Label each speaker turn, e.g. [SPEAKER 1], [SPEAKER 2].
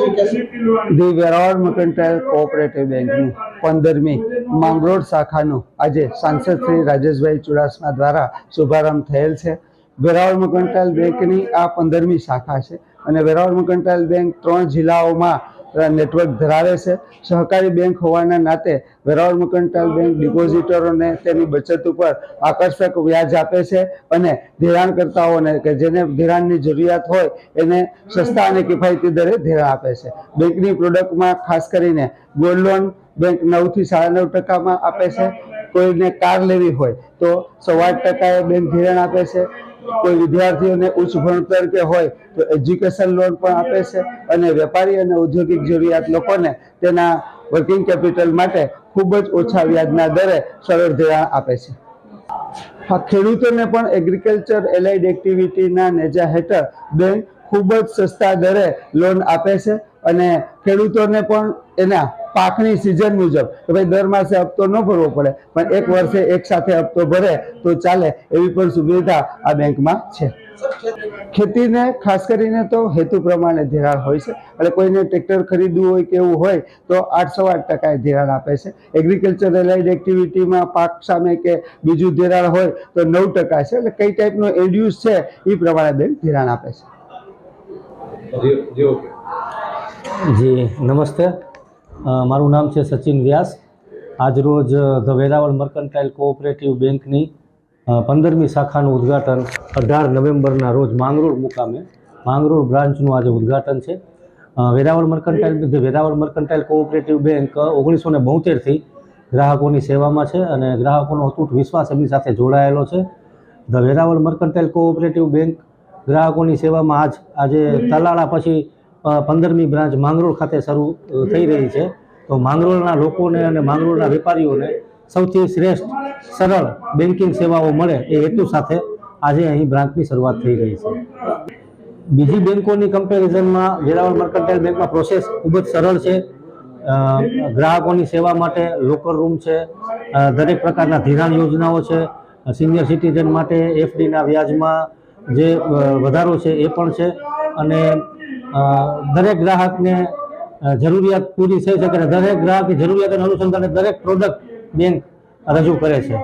[SPEAKER 1] The Veraval mercantile cooperative બેંકની 15મી માંગરોળ શાખાનું આજે સાંસદ શ્રી રાજેશભાઈ ચુડાસમા દ્વારા શુભારંભ થયેલ છે। વેરાવળ મર્કન્ટાઇલ બેંકની આ 15મી શાખા છે અને વેરાવળ મર્કન્ટાઇલ બેંક 3 જિલ્લાઓમાં નેટવર્ક ધરાવે છે। સહકારી બેંક હોવાના નાતે વેરાવળ મર્કન્ટાઇલ બેંક ડિપોઝિટરોને તેની બચત ઉપર આકર્ષક વ્યાજ આપે છે અને ધિરાણકર્તાઓને કે જેને ધિરાણની જરૂરિયાત હોય એને સસ્તા અને કિફાયતી દરે ધિરાણ આપે છે। બેંકની પ્રોડક્ટમાં ખાસ કરીને ગોલ્ડ લોન બેંક 9 થી 9.5% આપે છે। કોઈને કાર લેવી હોય તો 8.25% બેંક ધિરાણ આપે છે। કોઈ વિદ્યાર્થીઓને ઉચ્ચ ભણતર કે હોય તો એજ્યુકેશન લોન પણ આપે છે અને વેપારી અને ઔદ્યોગિક જરૂરિયાત લોકોને તેના વર્કિંગ કેપિટલ માટે ખૂબ જ ઓછા વ્યાજના દરે સરળ ધિરાણ આપે છે। ખેડૂતોને પણ એગ્રીકલ્ચર એલાઇડ એક્ટિવિટીના નેજા હેઠળ બેંક ખૂબ જ સસ્તા દરે લોન આપે છે અને ખેડૂતોને પણ એના પાકની સિઝન મુજબ કે ભાઈ દર માસે હપ્તો ન ભરવો પડે પણ એક વર્ષે એક સાથે હપ્તો ભરે તો ચાલે એવી પણ સુવિધા આ બેંકમાં છે। ખેતીને ખાસ કરીને તો હેતુ પ્રમાણે ધિરાણ હોય છે એટલે કોઈને ટ્રેક્ટર ખરીદવું હોય કે એવું હોય તો 8.25% ધિરાણ આપે છે। એગ્રીકલ્ચર એલાઇડ એક્ટિવિટીમાં પાક સામે કે બીજું ધિરાણ હોય તો 9% છે। એટલે કઈ ટાઈપનો એડ્યુસ છે એ પ્રમાણે બેંક ધિરાણ આપે છે।
[SPEAKER 2] જી નમસ્તે, મારું નામ છે સચિન વ્યાસ। આજરોજ ધ વેરાવળ મર્કન્ટાઇલ કોઓપરેટિવ બેંકની 15મી શાખાનું ઉદ્ઘાટન 18 નવેમ્બરના રોજ માંગરોળ મુકામે માંગરોળ બ્રાન્ચનું આજે ઉદ્ઘાટન છે। વેરાવળ મર્કન્ટાઇલ કોઓપરેટિવ બેંક 1972થી ગ્રાહકોની સેવામાં છે અને ગ્રાહકોનો અતૂટ વિશ્વાસ એમની સાથે જોડાયેલો છે। The Veraval mercantile cooperative bank ગ્રાહકોની સેવામાં આજે તલાળા પછી 15મી બ્રાન્ચ માંગરોળ ખાતે શરૂ થઈ રહી છે। તો માંગરોળના લોકોને અને માંગરોળના વેપારીઓને સૌથી શ્રેષ્ઠ સરળ બેન્કિંગ સેવાઓ મળે એ હેતુ સાથે આજે અહીં બ્રાન્ચની શરૂઆત થઈ રહી છે। બીજી બેન્કોની કમ્પેરિઝનમાં વેરાવળ મર્કન્ટાઇલ બેંકમાં પ્રોસેસ ખૂબ જ સરળ છે। ગ્રાહકોની સેવા માટે લોકર રૂમ છે, દરેક પ્રકારના ધિરાણ યોજનાઓ છે, સિનિયર સિટીઝન માટે એફડીના વ્યાજમાં જે વધારો છે એ પણ છે અને દરેક ગ્રાહકને જરૂરિયાત પૂરી થઈ શકે અને દરેક ગ્રાહકની જરૂરિયાતને અનુસંધાને દરેક પ્રોડક્ટ બેંક રજૂ કરે છે।